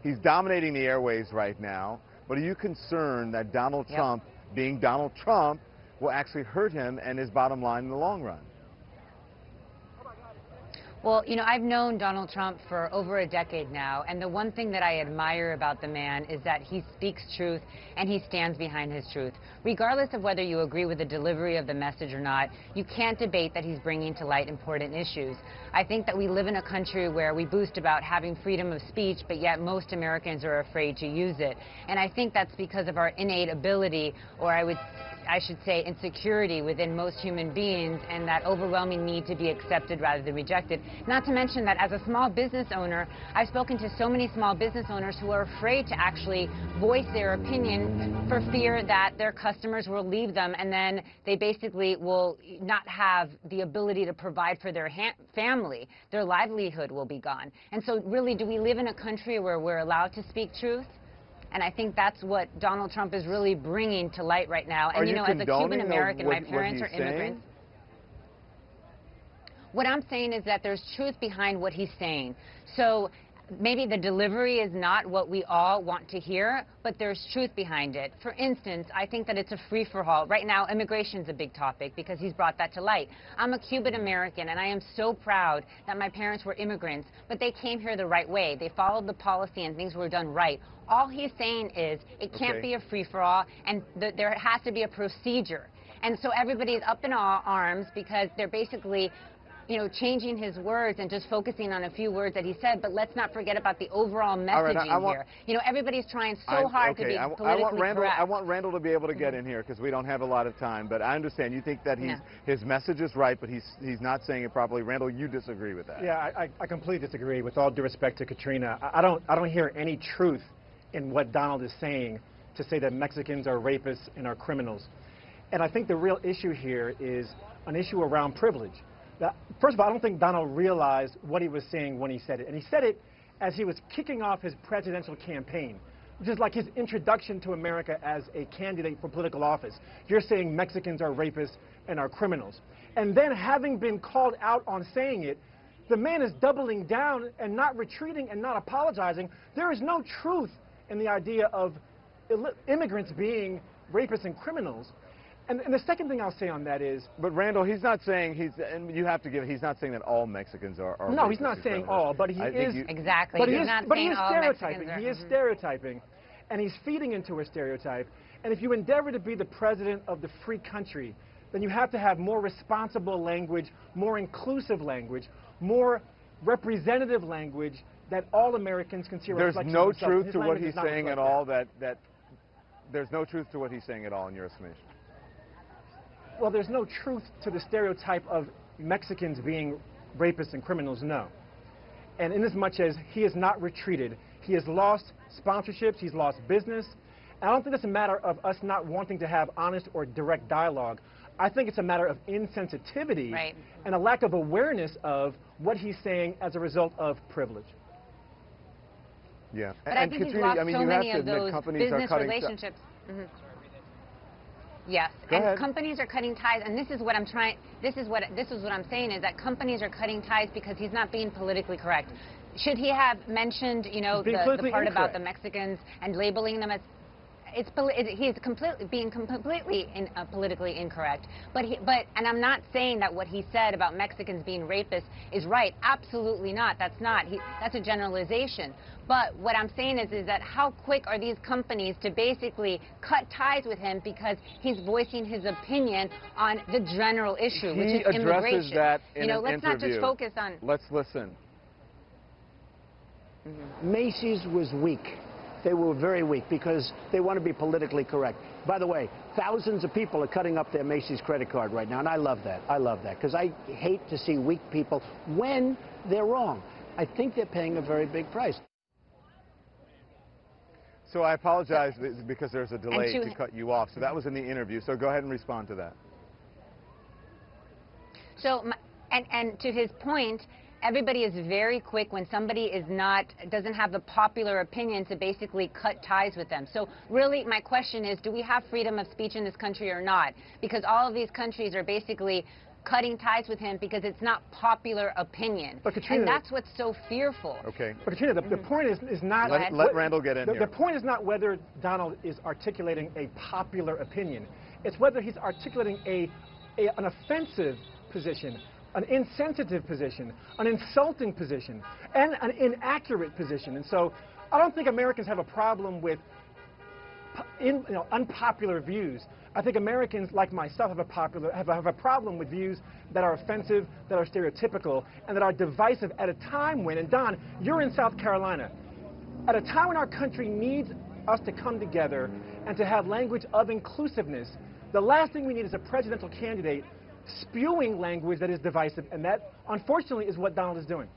He's dominating the airways right now, but are you concerned that Donald Trump, being Donald Trump, will actually hurt him and his bottom line in the long run? Well, you know, I've known Donald Trump for over a decade now, and the one thing that I admire about the man is that he speaks truth and he stands behind his truth. Regardless of whether you agree with the delivery of the message or not, you can't debate that he's bringing to light important issues. I think that we live in a country where we boast about having freedom of speech, but yet most Americans are afraid to use it. And I think that's because of our innate ability, or I should say insecurity within most human beings, and that overwhelming need to be accepted rather than rejected. Not to mention that as a small business owner, I've spoken to so many small business owners who are afraid to actually voice their opinion for fear that their customers will leave them, and then they basically will not have the ability to provide for their family. Their livelihood will be gone. And so really, do we live in a country where we're allowed to speak truth? And I think that's what Donald Trump is really bringing to light right now. And, you know, as a Cuban American, my parents are immigrants. What I'm saying is that there's truth behind what he's saying. So maybe the delivery is not what we all want to hear, but there's truth behind it. For instance, I think that it's a free-for-all. Right now, immigration's a big topic because he's brought that to light. I'm a Cuban American, and I am so proud that my parents were immigrants, but they came here the right way. They followed the policy and things were done right. All he's saying is it can't be a free-for-all, and there has to be a procedure. And so everybody's up in arms because they're basically, you know, changing his words and just focusing on a few words that he said, but let's not forget about the overall messaging here. You know, everybody's trying so hard to be politically correct. I want Randall to be able to get in here because we don't have a lot of time, but I understand you think that his message is right, but he's not saying it properly. Randall, you disagree with that? Yeah, I completely disagree. With all due respect to Katrina, I don't hear any truth in what Donald is saying to say that Mexicans are rapists and are criminals. And I think the real issue here is an issue around privilege. Now, first of all, I don't think Donald realized what he was saying when he said it. And he said it as he was kicking off his presidential campaign, which is like his introduction to America as a candidate for political office. You're saying Mexicans are rapists and are criminals. And then having been called out on saying it, the man is doubling down and not retreating and not apologizing. There is no truth in the idea of immigrants being rapists and criminals. And the second thing I'll say on that is... But Randall, he's not saying, and you have to give, he's not saying that all Mexicans are no, he's not saying all, but he is... Exactly. But he is stereotyping. He is stereotyping, and he's feeding into a stereotype. And if you endeavor to be the president of the free country, then you have to have more responsible language, more inclusive language, more representative language that all Americans can see a reflection of themselves. There's no truth to what he's saying at all, there's no truth to what he's saying at all in your estimation? Well, there's no truth to the stereotype of Mexicans being rapists and criminals, no. And inasmuch as he has not retreated, he has lost sponsorships, he's lost business. And I don't think it's a matter of us not wanting to have honest or direct dialogue. I think it's a matter of insensitivity and a lack of awareness of what he's saying as a result of privilege. Yeah. But I think he's lost so many of those business relationships. Yes, and companies are cutting ties, and this is what I'm saying is that companies are cutting ties because he's not being politically correct. Should he have mentioned, you know, the part about the Mexicans and labeling them as he's being completely politically incorrect. And I'm not saying that what he said about Mexicans being rapists is right. Absolutely not. That's not. That's a generalization. But what I'm saying is that how quick are these companies to basically cut ties with him because he's voicing his opinion on the general issue, which is immigration. He addresses that in an let's not just focus on. Let's listen. Macy's was weak. They were very weak because they want to be politically correct. By the way, thousands of people are cutting up their Macy's credit card right now, and I love that. I love that because I hate to see weak people when they're wrong. I think they're paying a very big price. So I apologize because there's a delay to cut you off. So that was in the interview. So go ahead and respond to that. So, and to his point, everybody is very quick when somebody doesn't have the popular opinion to basically cut ties with them. So really, my question is, do we have freedom of speech in this country or not? Because all of these countries are basically cutting ties with him because it's not popular opinion. But Katrina, and that's what's so fearful. Okay. But Katrina, the point is not... Let Randall get in here. The point is not whether Donald is articulating a popular opinion. It's whether he's articulating an offensive position, an insensitive position, an insulting position, and an inaccurate position. And so I don't think Americans have a problem with unpopular views. I think Americans, like myself, have a problem with views that are offensive, that are stereotypical, and that are divisive at a time when, and Don, you're in South Carolina, at a time when our country needs us to come together and to have language of inclusiveness. The last thing we need is a presidential candidate spewing language that is divisive, and that, unfortunately, is what Donald is doing.